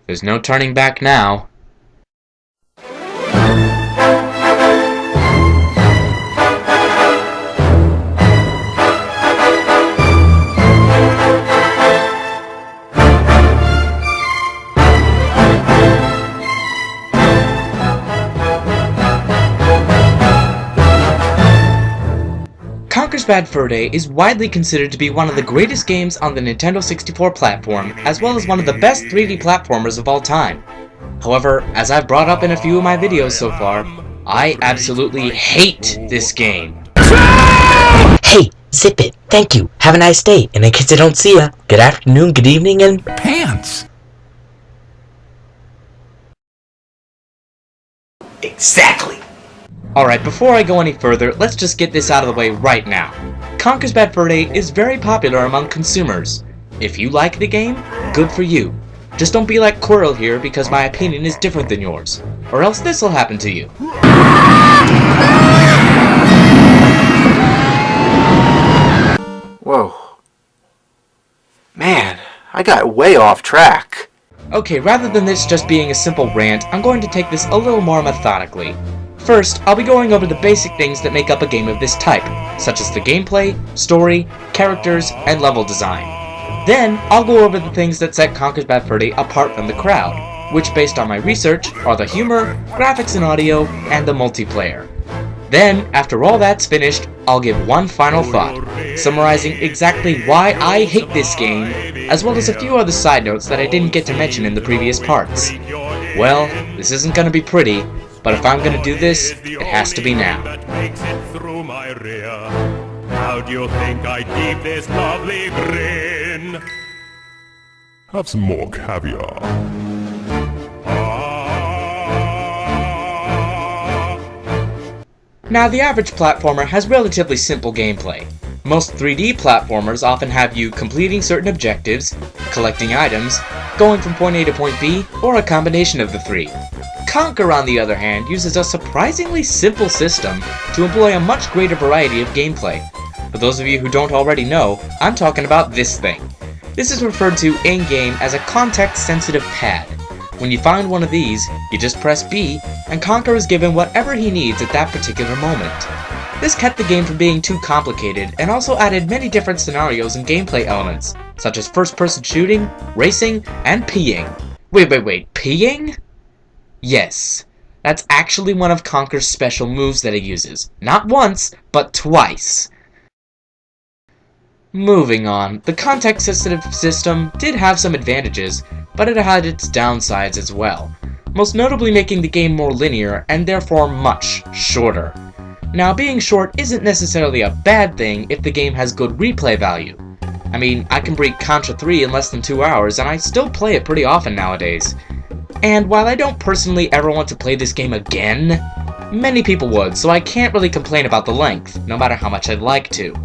There's no turning back now. Conker's Bad Fur Day is widely considered to be one of the greatest games on the Nintendo 64 platform, as well as one of the best 3D platformers of all time. However, as I've brought up in a few of my videos so far, I absolutely hate this game. Hey, zip it. Thank you. Have a nice day. And in case I don't see ya, good afternoon, good evening, and... Pants! Exactly! Alright, before I go any further, let's just get this out of the way right now. Conker's Bad Fur Day is very popular among consumers. If you like the game, good for you. Just don't be like Quirrell here because my opinion is different than yours, or else this'll happen to you. Whoa. Man, I got way off track. Okay, rather than this just being a simple rant, I'm going to take this a little more methodically. First, I'll be going over the basic things that make up a game of this type, such as the gameplay, story, characters, and level design. Then, I'll go over the things that set Conker's Bad Fur Day apart from the crowd, which based on my research are the humor, graphics and audio, and the multiplayer. Then, after all that's finished, I'll give one final thought, summarizing exactly why I hate this game, as well as a few other side notes that I didn't get to mention in the previous parts. Well, this isn't gonna be pretty, but if I'm gonna do this, it has to be now. How do you think I keep this lovely grin? Have some more caviar. Now, the average platformer has relatively simple gameplay. Most 3D platformers often have you completing certain objectives, collecting items, going from point A to point B, or a combination of the three. Conker, on the other hand, uses a surprisingly simple system to employ a much greater variety of gameplay. For those of you who don't already know, I'm talking about this thing. This is referred to in-game as a context-sensitive pad. When you find one of these, you just press B, and Conker is given whatever he needs at that particular moment. This kept the game from being too complicated, and also added many different scenarios and gameplay elements, such as first-person shooting, racing, and peeing. Wait, peeing? Yes, that's actually one of Conker's special moves that he uses. Not once, but twice. Moving on, the context-sensitive system did have some advantages, but it had its downsides as well, most notably making the game more linear and therefore much shorter. Now, being short isn't necessarily a bad thing if the game has good replay value. I mean, I can beat Contra 3 in less than 2 hours, and I still play it pretty often nowadays. And while I don't personally ever want to play this game again, many people would, so I can't really complain about the length, no matter how much I'd like to.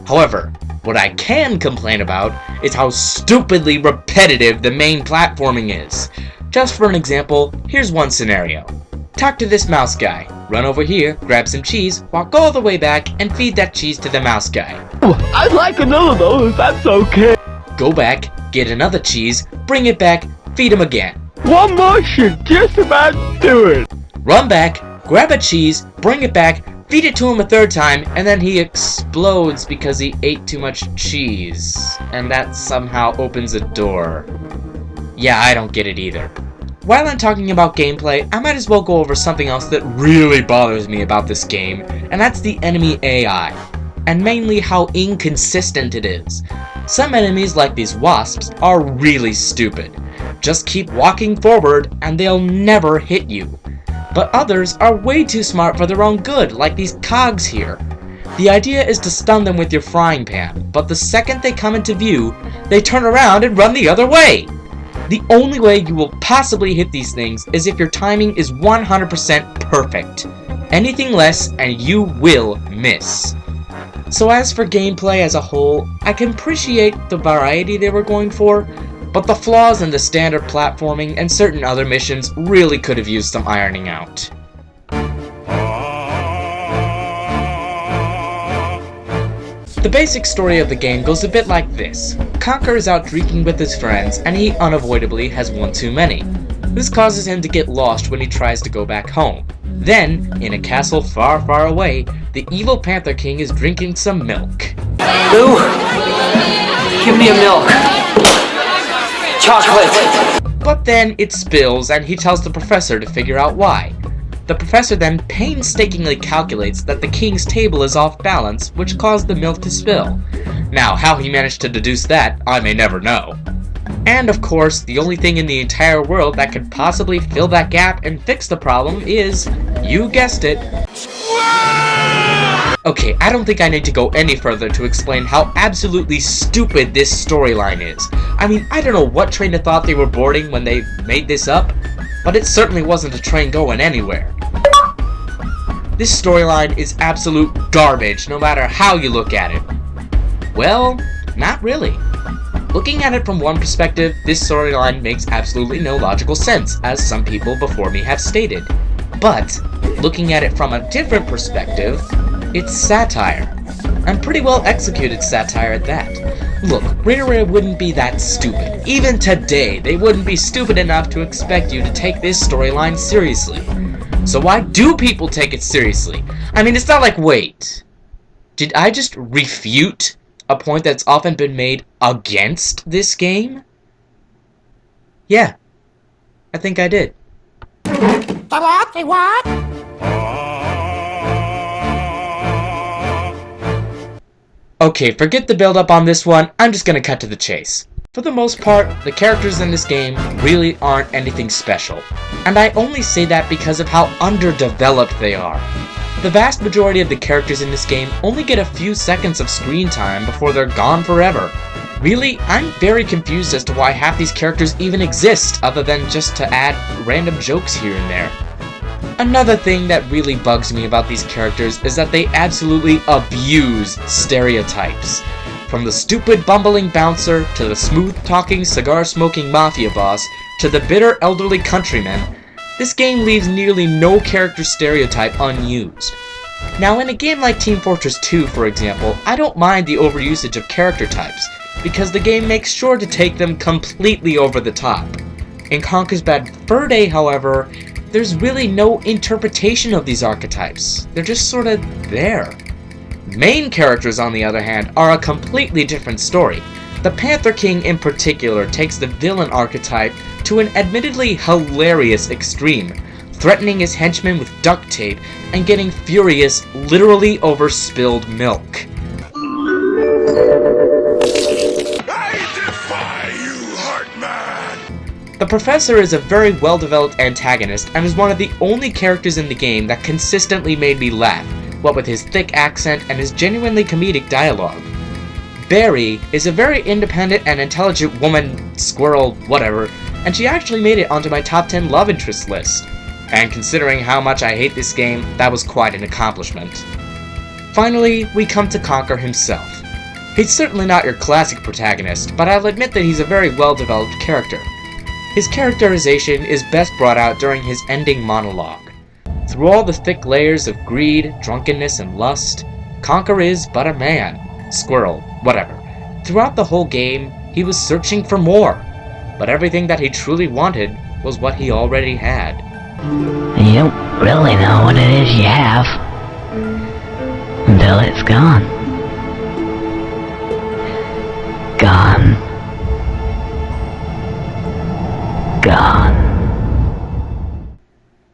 However, what I can complain about is how stupidly repetitive the main platforming is. Just for an example, here's one scenario. Talk to this mouse guy, run over here, grab some cheese, walk all the way back, and feed that cheese to the mouse guy. I'd like another of those, that's okay. Go back, get another cheese, bring it back, feed him again. One more should just about do it. Run back, grab a cheese, bring it back, feed it to him a third time, and then he explodes because he ate too much cheese. And that somehow opens a door. Yeah, I don't get it either. While I'm talking about gameplay, I might as well go over something else that really bothers me about this game, and that's the enemy AI, and mainly how inconsistent it is. Some enemies, like these wasps, are really stupid. Just keep walking forward and they'll never hit you. But others are way too smart for their own good, like these cogs here. The idea is to stun them with your frying pan, but the second they come into view, they turn around and run the other way. The only way you will possibly hit these things is if your timing is 100% perfect. Anything less and you will miss. So as for gameplay as a whole, I can appreciate the variety they were going for, but the flaws in the standard platforming and certain other missions really could have used some ironing out. The basic story of the game goes a bit like this. Conker is out drinking with his friends, and he unavoidably has one too many. This causes him to get lost when he tries to go back home. Then, in a castle far, far away, the evil Panther King is drinking some milk. Lou, give me a milk. Chocolate. But then it spills, and he tells the professor to figure out why. The professor then painstakingly calculates that the king's table is off balance, which caused the milk to spill. Now, how he managed to deduce that, I may never know. And of course, the only thing in the entire world that could possibly fill that gap and fix the problem is, you guessed it. Okay, I don't think I need to go any further to explain how absolutely stupid this storyline is. I mean, I don't know what train of thought they were boarding when they made this up, but it certainly wasn't a train going anywhere. This storyline is absolute garbage, no matter how you look at it. Well, not really. Looking at it from one perspective, this storyline makes absolutely no logical sense, as some people before me have stated. But, looking at it from a different perspective, it's satire. And pretty well executed satire at that. Look, Rare wouldn't be that stupid. Even today, they wouldn't be stupid enough to expect you to take this storyline seriously. So why do people take it seriously? I mean, it's not like, wait, did I just refute a point that's often been made against this game? Yeah, I think I did. Okay, forget the build-up on this one, I'm just gonna cut to the chase. For the most part, the characters in this game really aren't anything special. And I only say that because of how underdeveloped they are. The vast majority of the characters in this game only get a few seconds of screen time before they're gone forever. Really, I'm very confused as to why half these characters even exist, other than just to add random jokes here and there. Another thing that really bugs me about these characters is that they absolutely abuse stereotypes. From the stupid bumbling bouncer, to the smooth-talking, cigar-smoking mafia boss, to the bitter elderly countryman, this game leaves nearly no character stereotype unused. Now, in a game like Team Fortress 2, for example, I don't mind the overusage of character types, because the game makes sure to take them completely over the top. In Conker's Bad Fur Day, however, there's really no interpretation of these archetypes. They're just sort of there. Main characters, on the other hand, are a completely different story. The Panther King in particular takes the villain archetype to an admittedly hilarious extreme, threatening his henchmen with duct tape and getting furious literally over spilled milk. I defy you, Heartman! The Professor is a very well-developed antagonist and is one of the only characters in the game that consistently made me laugh, what with his thick accent and his genuinely comedic dialogue. Barry is a very independent and intelligent woman, squirrel, whatever, and she actually made it onto my top 10 love interest list. And considering how much I hate this game, that was quite an accomplishment. Finally, we come to Conker himself. He's certainly not your classic protagonist, but I'll admit that he's a very well-developed character. His characterization is best brought out during his ending monologue. Through all the thick layers of greed, drunkenness, and lust, Conker is but a man, squirrel, whatever. Throughout the whole game, he was searching for more, but everything that he truly wanted was what he already had. You don't really know what it is you have until it's gone. Gone. Gone.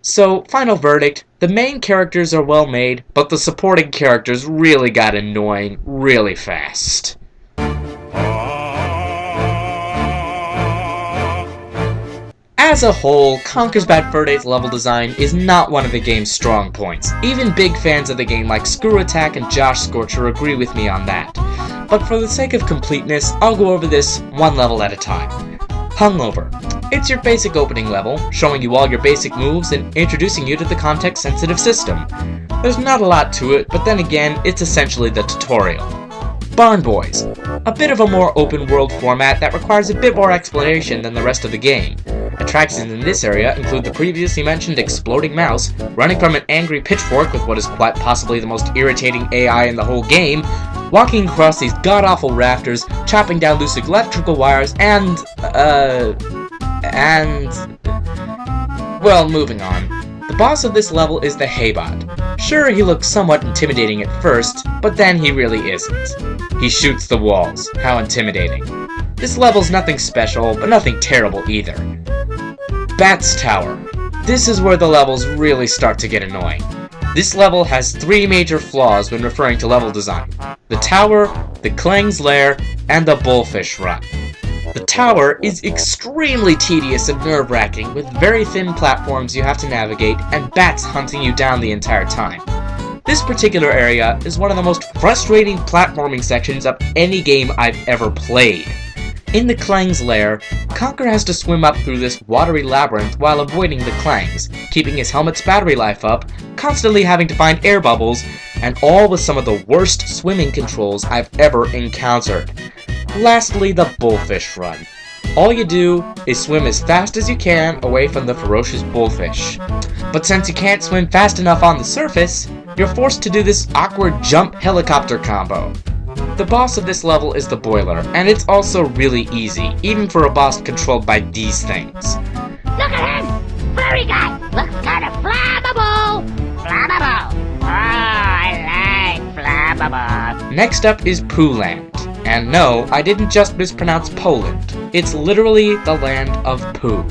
So, final verdict, the main characters are well made, but the supporting characters really got annoying really fast. As a whole, Conker's Bad Fur Day's level design is not one of the game's strong points. Even big fans of the game like Screw Attack and Josh Scorcher agree with me on that. But for the sake of completeness, I'll go over this one level at a time. Hungover. It's your basic opening level, showing you all your basic moves and introducing you to the context-sensitive system. There's not a lot to it, but then again, it's essentially the tutorial. Barn Boys. A bit of a more open-world format that requires a bit more explanation than the rest of the game. Attractions in this area include the previously mentioned exploding mouse, running from an angry pitchfork with what is quite possibly the most irritating AI in the whole game, walking across these god-awful rafters, chopping down loose electrical wires, well, moving on. The boss of this level is the Haybot. Sure, he looks somewhat intimidating at first, but then he really isn't. He shoots the walls. How intimidating. This level's nothing special, but nothing terrible either. Bat's Tower. This is where the levels really start to get annoying. This level has 3 major flaws when referring to level design. The tower, the Clang's lair, and the Bullfish Run. The tower is extremely tedious and nerve-wracking, with very thin platforms you have to navigate and bats hunting you down the entire time. This particular area is one of the most frustrating platforming sections of any game I've ever played. In the Clang's lair, Conker has to swim up through this watery labyrinth while avoiding the Clangs, keeping his helmet's battery life up, constantly having to find air bubbles, and all with some of the worst swimming controls I've ever encountered. Lastly, the Bullfish Run. All you do is swim as fast as you can away from the ferocious bullfish. But since you can't swim fast enough on the surface, you're forced to do this awkward jump helicopter combo. The boss of this level is the Boiler, and it's also really easy, even for a boss controlled by these things. Look at him! Furry guy! Looks kind of flammable! Flammable! Oh, I like flammable! Next up is Pooland. And no, I didn't just mispronounce Poland. It's literally the land of poo.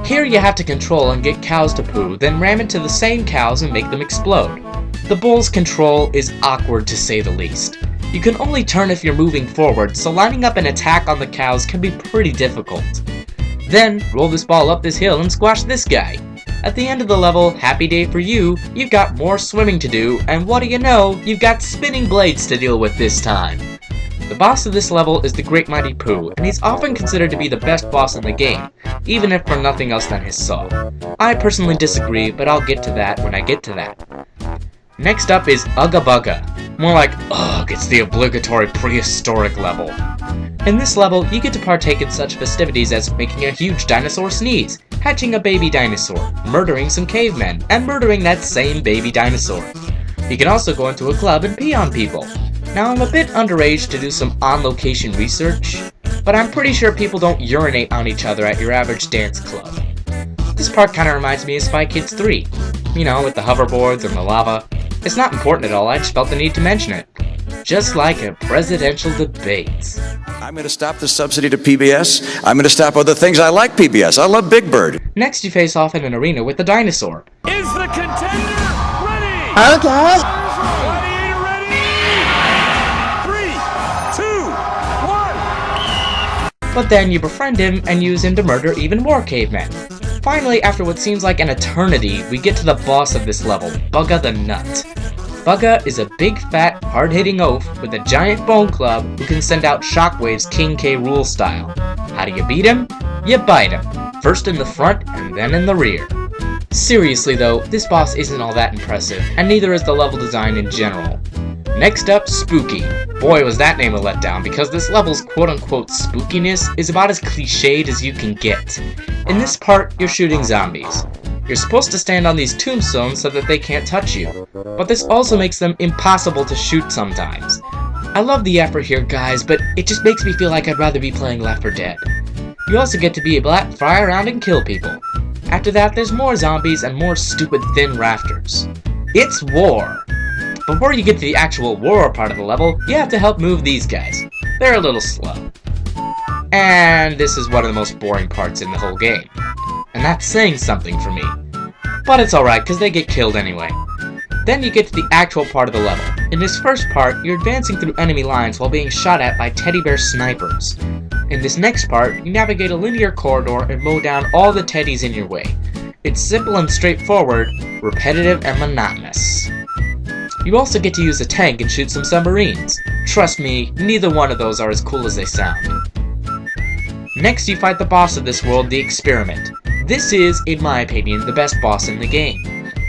Here you have to control and get cows to poo, then ram into the same cows and make them explode. The bull's control is awkward to say the least. You can only turn if you're moving forward, so lining up an attack on the cows can be pretty difficult. Then, roll this ball up this hill and squash this guy. At the end of the level, happy day for you, you've got more swimming to do, and what do you know, you've got spinning blades to deal with this time. The boss of this level is the Great Mighty Pooh, and he's often considered to be the best boss in the game, even if for nothing else than his saw. I personally disagree, but I'll get to that when I get to that. Next up is Ugga Bugga. More like, ugh, it's the obligatory prehistoric level. In this level, you get to partake in such festivities as making a huge dinosaur sneeze, hatching a baby dinosaur, murdering some cavemen, and murdering that same baby dinosaur. You can also go into a club and pee on people. Now, I'm a bit underage to do some on-location research, but I'm pretty sure people don't urinate on each other at your average dance club. This part kinda reminds me of Spy Kids 3. You know, with the hoverboards and the lava. It's not important at all, I just felt the need to mention it. Just like a presidential debate. I'm going to stop the subsidy to PBS. I'm going to stop other things. I like PBS. I love Big Bird. Next, you face off in an arena with the dinosaur. Is the contender ready? Okay! Ready? 3, 2, 1. But then you befriend him and use him to murder even more cavemen. Finally, after what seems like an eternity, we get to the boss of this level, Bugga the Nut. Bugga is a big, fat, hard-hitting oaf with a giant bone club who can send out shockwaves King K. Rool style. How do you beat him? You bite him. First in the front and then in the rear. Seriously though, this boss isn't all that impressive, and neither is the level design in general. Next up, Spooky. Boy, was that name a letdown, because this level's quote-unquote spookiness is about as cliched as you can get. In this part, you're shooting zombies. You're supposed to stand on these tombstones so that they can't touch you, but this also makes them impossible to shoot sometimes. I love the effort here, guys, but it just makes me feel like I'd rather be playing Left 4 Dead. You also get to be a black, fly around and kill people. After that, there's more zombies and more stupid thin rafters. It's war! Before you get to the actual war part of the level, you have to help move these guys. They're a little slow. And this is one of the most boring parts in the whole game. And that's saying something for me. But it's alright, because they get killed anyway. Then you get to the actual part of the level. In this first part, you're advancing through enemy lines while being shot at by teddy bear snipers. In this next part, you navigate a linear corridor and mow down all the teddies in your way. It's simple and straightforward, repetitive and monotonous. You also get to use a tank and shoot some submarines. Trust me, neither one of those are as cool as they sound. Next, you fight the boss of this world, the Experiment. This is, in my opinion, the best boss in the game.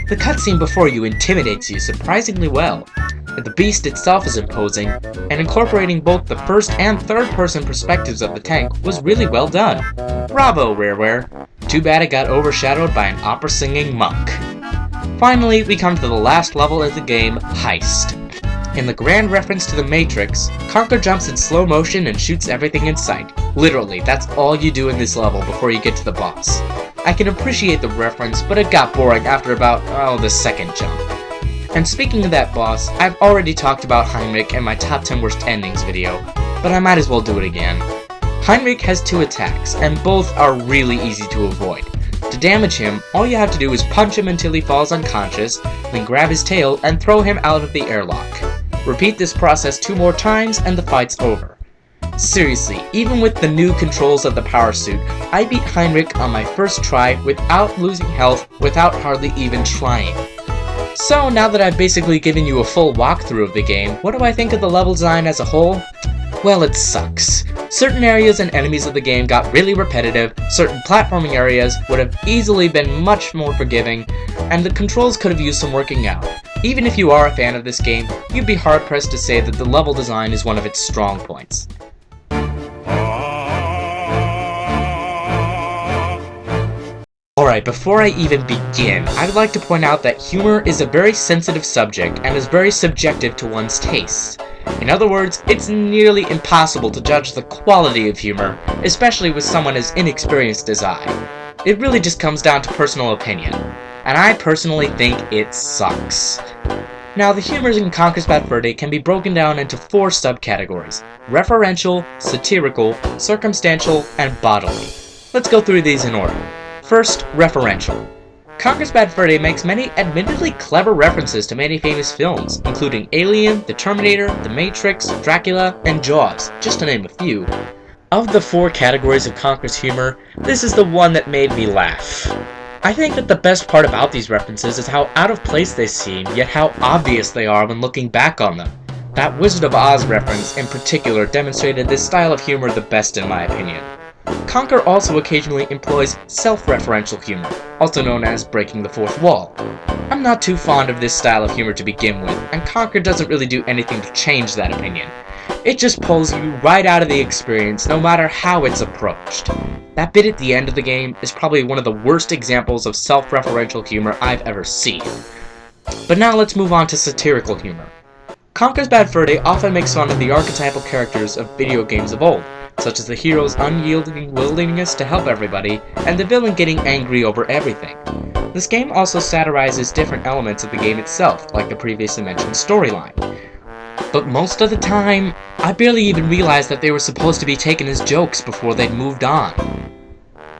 The cutscene before you intimidates you surprisingly well. The beast itself is imposing, and incorporating both the first and third person perspectives of the tank was really well done. Bravo, Rareware. Too bad it got overshadowed by an opera-singing monk. Finally, we come to the last level of the game, Heist. In the grand reference to the Matrix, Conker jumps in slow motion and shoots everything in sight. Literally, that's all you do in this level before you get to the boss. I can appreciate the reference, but it got boring after about, the second jump. And speaking of that boss, I've already talked about Heinrich in my top 10 worst endings video, but I might as well do it again. Heinrich has 2 attacks, and both are really easy to avoid. To damage him, all you have to do is punch him until he falls unconscious, then grab his tail and throw him out of the airlock. Repeat this process 2 more times and the fight's over. Seriously, even with the new controls of the power suit, I beat Heinrich on my first try without losing health, without hardly even trying. So now that I've basically given you a full walkthrough of the game, what do I think of the level design as a whole? Well, it sucks. Certain areas and enemies of the game got really repetitive, certain platforming areas would have easily been much more forgiving, and the controls could have used some working out. Even if you are a fan of this game, you'd be hard-pressed to say that the level design is one of its strong points. Alright, before I even begin, I would like to point out that humor is a very sensitive subject and is very subjective to one's tastes. In other words, it's nearly impossible to judge the quality of humor, especially with someone as inexperienced as I. It really just comes down to personal opinion, and I personally think it sucks. Now, the humor in Conker's Bad Fur Day can be broken down into 4 subcategories: referential, satirical, circumstantial, and bodily. Let's go through these in order. First, referential. Conker's Bad Fur Day makes many admittedly clever references to many famous films, including Alien, The Terminator, The Matrix, Dracula, and Jaws, just to name a few. Of the 4 categories of Conker's humor, this is the one that made me laugh. I think that the best part about these references is how out of place they seem, yet how obvious they are when looking back on them. That Wizard of Oz reference in particular demonstrated this style of humor the best in my opinion. Conker also occasionally employs self-referential humor, also known as breaking the fourth wall. I'm not too fond of this style of humor to begin with, and Conker doesn't really do anything to change that opinion. It just pulls you right out of the experience, no matter how it's approached. That bit at the end of the game is probably one of the worst examples of self-referential humor I've ever seen. But now let's move on to satirical humor. Conker's Bad Fur Day often makes fun of the archetypal characters of video games of old, such as the hero's unyielding willingness to help everybody, and the villain getting angry over everything. This game also satirizes different elements of the game itself, like the previously mentioned storyline. But most of the time, I barely even realized that they were supposed to be taken as jokes before they'd moved on.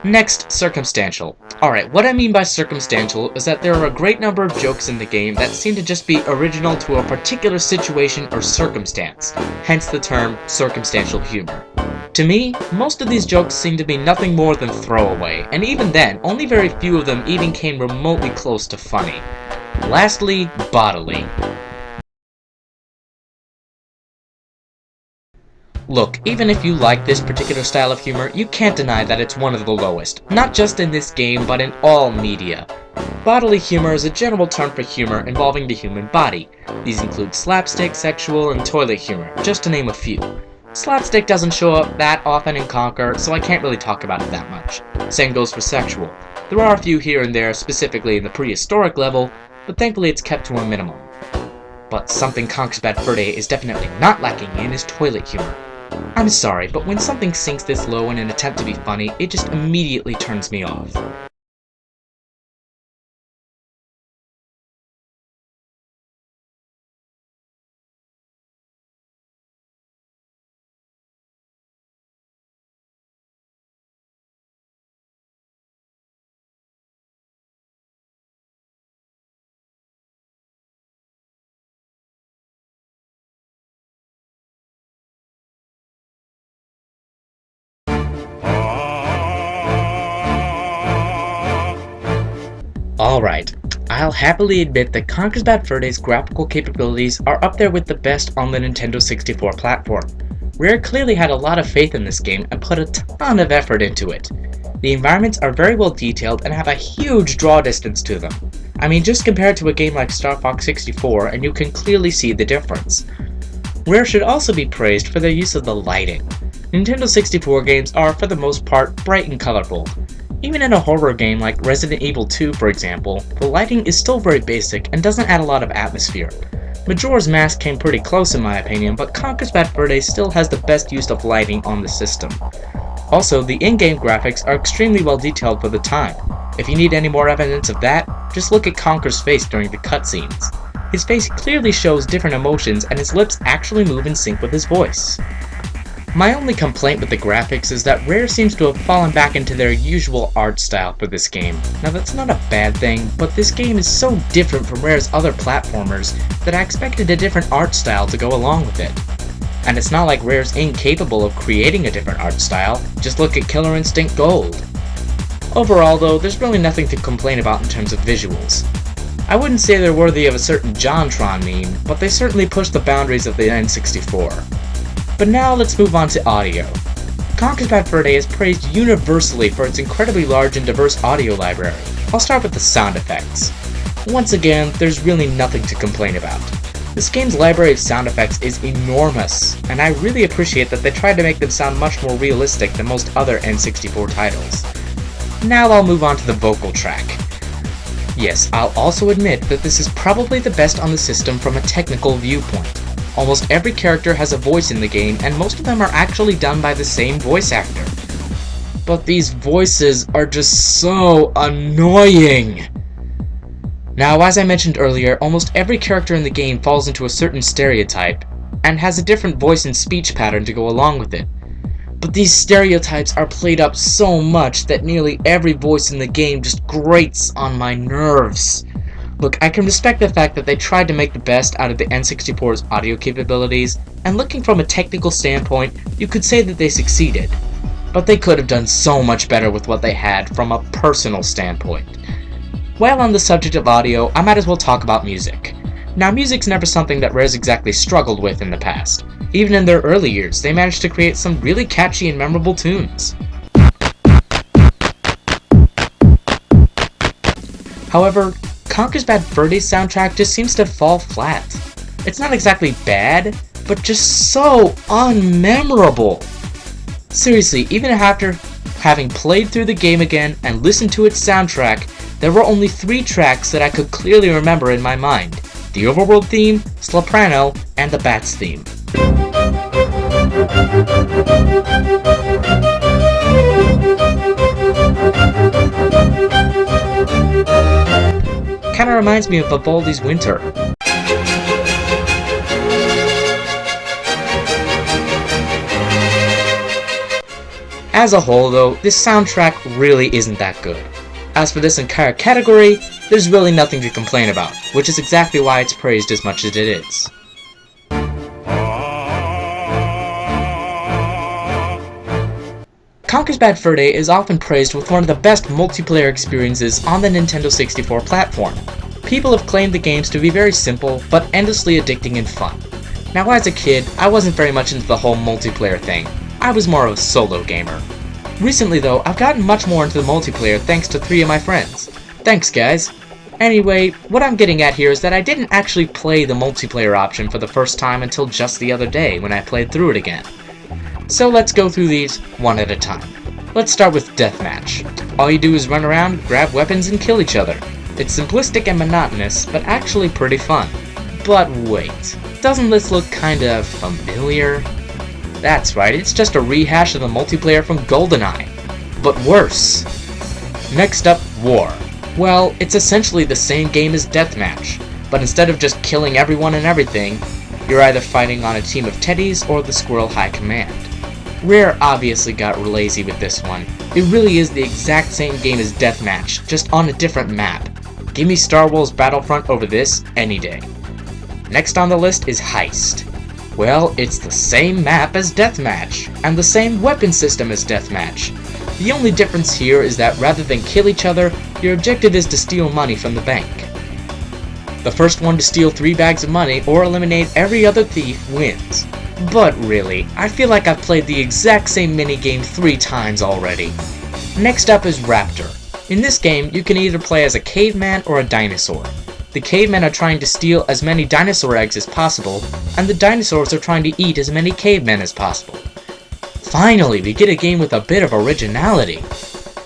Next, circumstantial. Alright, what I mean by circumstantial is that there are a great number of jokes in the game that seem to just be original to a particular situation or circumstance, hence the term circumstantial humor. To me, most of these jokes seem to be nothing more than throwaway, and even then, only very few of them even came remotely close to funny. Lastly, bodily. Look, even if you like this particular style of humor, you can't deny that it's one of the lowest, not just in this game, but in all media. Bodily humor is a general term for humor involving the human body. These include slapstick, sexual, and toilet humor, just to name a few. Slapstick doesn't show up that often in Conker, so I can't really talk about it that much. Same goes for sexual. There are a few here and there, specifically in the prehistoric level, but thankfully it's kept to a minimum. But something Conker's Bad Fur Day is definitely not lacking in is toilet humor. I'm sorry, but when something sinks this low in an attempt to be funny, it just immediately turns me off. Alright, I'll happily admit that Conker's Bad Fur Day's graphical capabilities are up there with the best on the Nintendo 64 platform. Rare clearly had a lot of faith in this game and put a ton of effort into it. The environments are very well detailed and have a huge draw distance to them. I mean, just compare it to a game like Star Fox 64 and you can clearly see the difference. Rare should also be praised for their use of the lighting. Nintendo 64 games are, for the most part, bright and colorful. Even in a horror game like Resident Evil 2 for example, the lighting is still very basic and doesn't add a lot of atmosphere. Majora's Mask came pretty close in my opinion, but Conker's Bad Fur Day still has the best use of lighting on the system. Also, the in-game graphics are extremely well detailed for the time. If you need any more evidence of that, just look at Conker's face during the cutscenes. His face clearly shows different emotions and his lips actually move in sync with his voice. My only complaint with the graphics is that Rare seems to have fallen back into their usual art style for this game. Now that's not a bad thing, but this game is so different from Rare's other platformers that I expected a different art style to go along with it. And it's not like Rare's incapable of creating a different art style, just look at Killer Instinct Gold. Overall though, there's really nothing to complain about in terms of visuals. I wouldn't say they're worthy of a certain JonTron meme, but they certainly push the boundaries of the N64. But now let's move on to audio. Conker's Bad Fur Day is praised universally for its incredibly large and diverse audio library. I'll start with the sound effects. Once again, there's really nothing to complain about. This game's library of sound effects is enormous, and I really appreciate that they tried to make them sound much more realistic than most other N64 titles. Now I'll move on to the vocal track. Yes, I'll also admit that this is probably the best on the system from a technical viewpoint. Almost every character has a voice in the game, and most of them are actually done by the same voice actor. But these voices are just so annoying! Now, as I mentioned earlier, almost every character in the game falls into a certain stereotype, and has a different voice and speech pattern to go along with it. But these stereotypes are played up so much that nearly every voice in the game just grates on my nerves. Look, I can respect the fact that they tried to make the best out of the N64's audio capabilities, and looking from a technical standpoint, you could say that they succeeded. But they could have done so much better with what they had from a personal standpoint. While on the subject of audio, I might as well talk about music. Now, music's never something that Rare's exactly struggled with in the past. Even in their early years, they managed to create some really catchy and memorable tunes. However, Conker's Bad Fur Day soundtrack just seems to fall flat. It's not exactly bad, but just so unmemorable. Seriously, even after having played through the game again and listened to its soundtrack, there were only 3 tracks that I could clearly remember in my mind: the Overworld theme, Soprano, and the Bats theme. Kinda reminds me of Vivaldi's Winter. As a whole though, this soundtrack really isn't that good. As for this entire category, there's really nothing to complain about, which is exactly why it's praised as much as it is. Conker's Bad Fur Day is often praised with one of the best multiplayer experiences on the Nintendo 64 platform. People have claimed the games to be very simple, but endlessly addicting and fun. Now as a kid, I wasn't very much into the whole multiplayer thing. I was more of a solo gamer. Recently though, I've gotten much more into the multiplayer thanks to 3 of my friends. Thanks guys! Anyway, what I'm getting at here is that I didn't actually play the multiplayer option for the first time until just the other day when I played through it again. So let's go through these one at a time. Let's start with Deathmatch. All you do is run around, grab weapons, and kill each other. It's simplistic and monotonous, but actually pretty fun. But wait, doesn't this look kinda familiar? That's right, it's just a rehash of the multiplayer from GoldenEye, but worse. Next up, War. Well, it's essentially the same game as Deathmatch, but instead of just killing everyone and everything, you're either fighting on a team of teddies or the Squirrel High Command. Rare obviously got lazy with this one. It really is the exact same game as Deathmatch, just on a different map. Give me Star Wars Battlefront over this any day. Next on the list is Heist. Well, it's the same map as Deathmatch, and the same weapon system as Deathmatch. The only difference here is that rather than kill each other, your objective is to steal money from the bank. The first one to steal 3 bags of money or eliminate every other thief wins. But really, I feel like I've played the exact same minigame 3 times already. Next up is Raptor. In this game, you can either play as a caveman or a dinosaur. The cavemen are trying to steal as many dinosaur eggs as possible, and the dinosaurs are trying to eat as many cavemen as possible. Finally, we get a game with a bit of originality.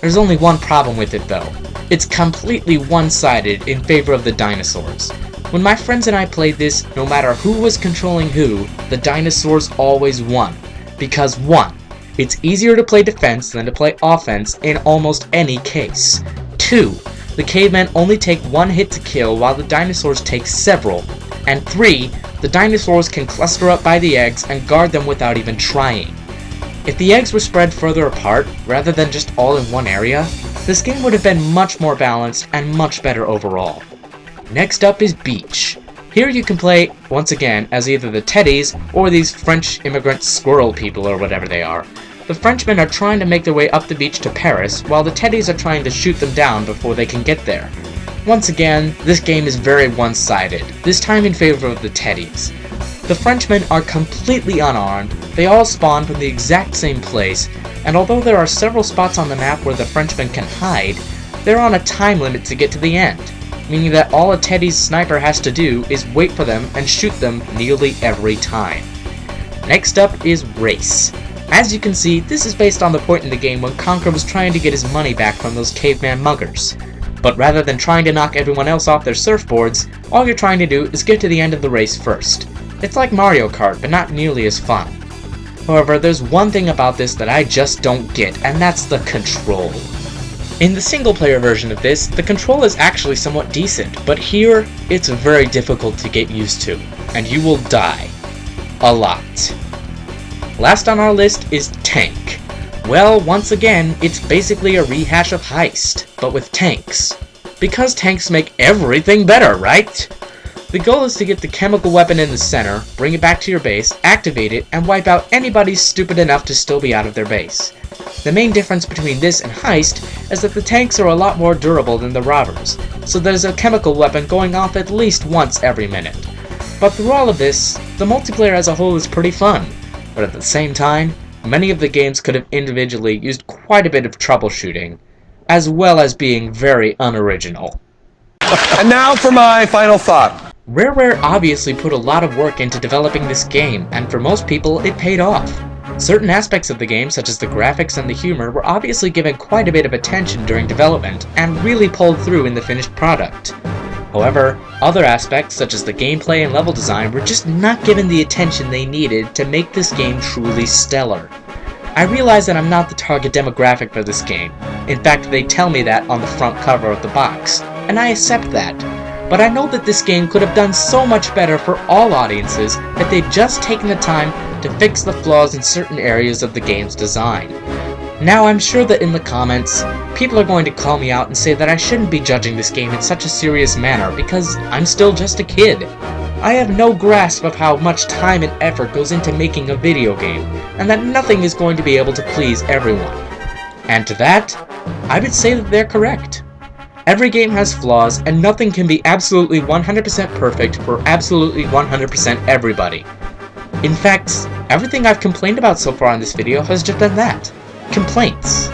There's only one problem with it though. It's completely one-sided in favor of the dinosaurs. When my friends and I played this, no matter who was controlling who, the dinosaurs always won. Because 1. It's easier to play defense than to play offense in almost any case. 2. The cavemen only take one hit to kill while the dinosaurs take several. And 3. The dinosaurs can cluster up by the eggs and guard them without even trying. If the eggs were spread further apart, rather than just all in one area, this game would have been much more balanced and much better overall. Next up is Beach. Here you can play, once again, as either the Teddies or these French immigrant squirrel people or whatever they are. The Frenchmen are trying to make their way up the beach to Paris, while the Teddies are trying to shoot them down before they can get there. Once again, this game is very one-sided, this time in favor of the Teddies. The Frenchmen are completely unarmed, they all spawn from the exact same place, and although there are several spots on the map where the Frenchmen can hide, they're on a time limit to get to the end, meaning that all a Teddy's sniper has to do is wait for them and shoot them nearly every time. Next up is Race. As you can see, this is based on the point in the game when Conker was trying to get his money back from those caveman muggers. But rather than trying to knock everyone else off their surfboards, all you're trying to do is get to the end of the race first. It's like Mario Kart, but not nearly as fun. However, there's one thing about this that I just don't get, and that's the control. In the single-player version of this, the control is actually somewhat decent, but here, it's very difficult to get used to, and you will die. A lot. Last on our list is Tank. Well, once again, it's basically a rehash of Heist, but with tanks. Because tanks make everything better, right? The goal is to get the chemical weapon in the center, bring it back to your base, activate it, and wipe out anybody stupid enough to still be out of their base. The main difference between this and Heist is that the tanks are a lot more durable than the robbers, so there's a chemical weapon going off at least once every minute. But through all of this, the multiplayer as a whole is pretty fun, but at the same time, many of the games could have individually used quite a bit of troubleshooting, as well as being very unoriginal. And now for my final thought. Rareware obviously put a lot of work into developing this game, and for most people, it paid off. Certain aspects of the game, such as the graphics and the humor, were obviously given quite a bit of attention during development, and really pulled through in the finished product. However, other aspects, such as the gameplay and level design, were just not given the attention they needed to make this game truly stellar. I realize that I'm not the target demographic for this game. In fact, they tell me that on the front cover of the box, and I accept that. But I know that this game could have done so much better for all audiences if they'd just taken the time to fix the flaws in certain areas of the game's design. Now, I'm sure that in the comments, people are going to call me out and say that I shouldn't be judging this game in such a serious manner because I'm still just a kid. I have no grasp of how much time and effort goes into making a video game, and that nothing is going to be able to please everyone. And to that, I would say that they're correct. Every game has flaws, and nothing can be absolutely 100% perfect for absolutely 100% everybody. In fact, everything I've complained about so far in this video has just been that. Complaints.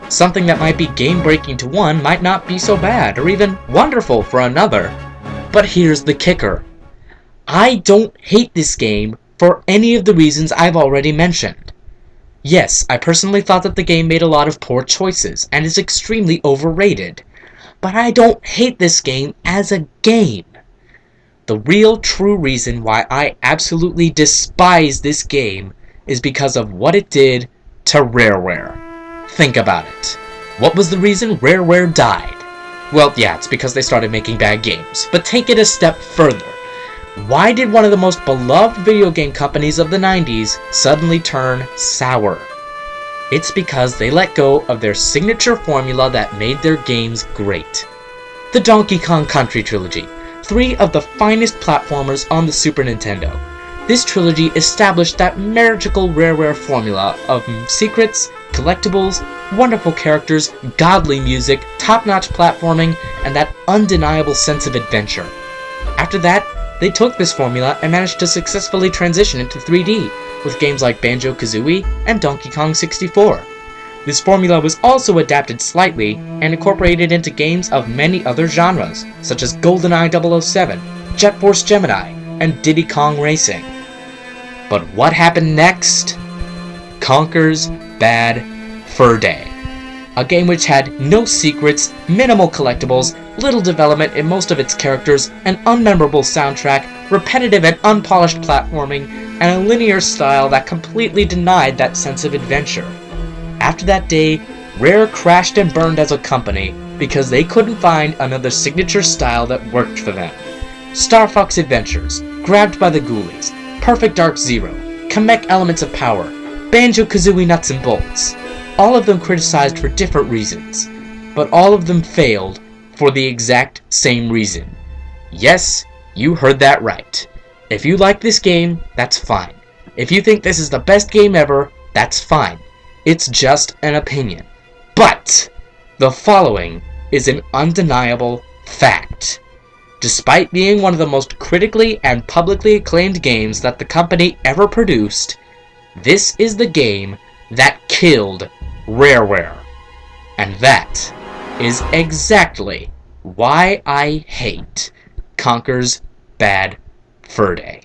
Something that might be game-breaking to one might not be so bad, or even wonderful for another. But here's the kicker. I don't hate this game for any of the reasons I've already mentioned. Yes, I personally thought that the game made a lot of poor choices, and is extremely overrated. But I don't hate this game as a game. The real true reason why I absolutely despise this game is because of what it did to Rareware. Think about it. What was the reason Rareware died? Well, yeah, it's because they started making bad games. But take it a step further. Why did one of the most beloved video game companies of the 90s suddenly turn sour? It's because they let go of their signature formula that made their games great. The Donkey Kong Country trilogy, 3 of the finest platformers on the Super Nintendo. This trilogy established that magical Rareware formula of secrets, collectibles, wonderful characters, godly music, top-notch platforming, and that undeniable sense of adventure. After that, they took this formula and managed to successfully transition into 3D, with games like Banjo-Kazooie and Donkey Kong 64. This formula was also adapted slightly and incorporated into games of many other genres, such as GoldenEye 007, Jet Force Gemini, and Diddy Kong Racing. But what happened next? Conker's Bad Fur Day. A game which had no secrets, minimal collectibles, little development in most of its characters, an unmemorable soundtrack, repetitive and unpolished platforming, and a linear style that completely denied that sense of adventure. After that day, Rare crashed and burned as a company because they couldn't find another signature style that worked for them. Star Fox Adventures, Grabbed by the Ghoulies, Perfect Dark Zero, Kamek Elements of Power, Banjo-Kazooie Nuts and Bolts. All of them criticized for different reasons, but all of them failed for the exact same reason. Yes, you heard that right. If you like this game, that's fine. If you think this is the best game ever, that's fine. It's just an opinion. But the following is an undeniable fact. Despite being one of the most critically and publicly acclaimed games that the company ever produced, this is the game that killed Rareware. And that is exactly why I hate Conker's Bad Fur Day.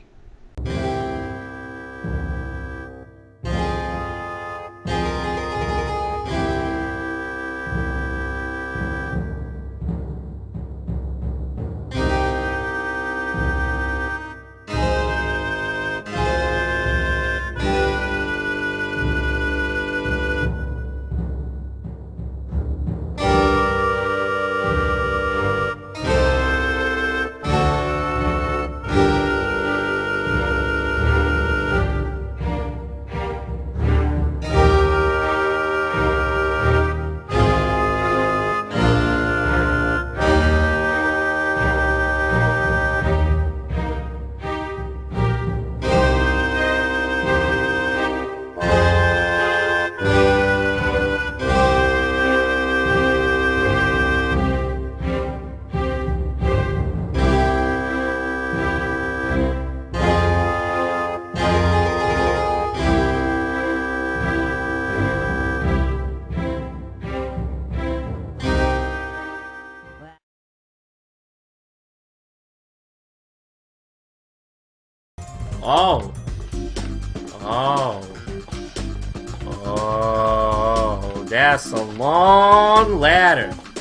Oh. Oh. Oh. That's a long ladder.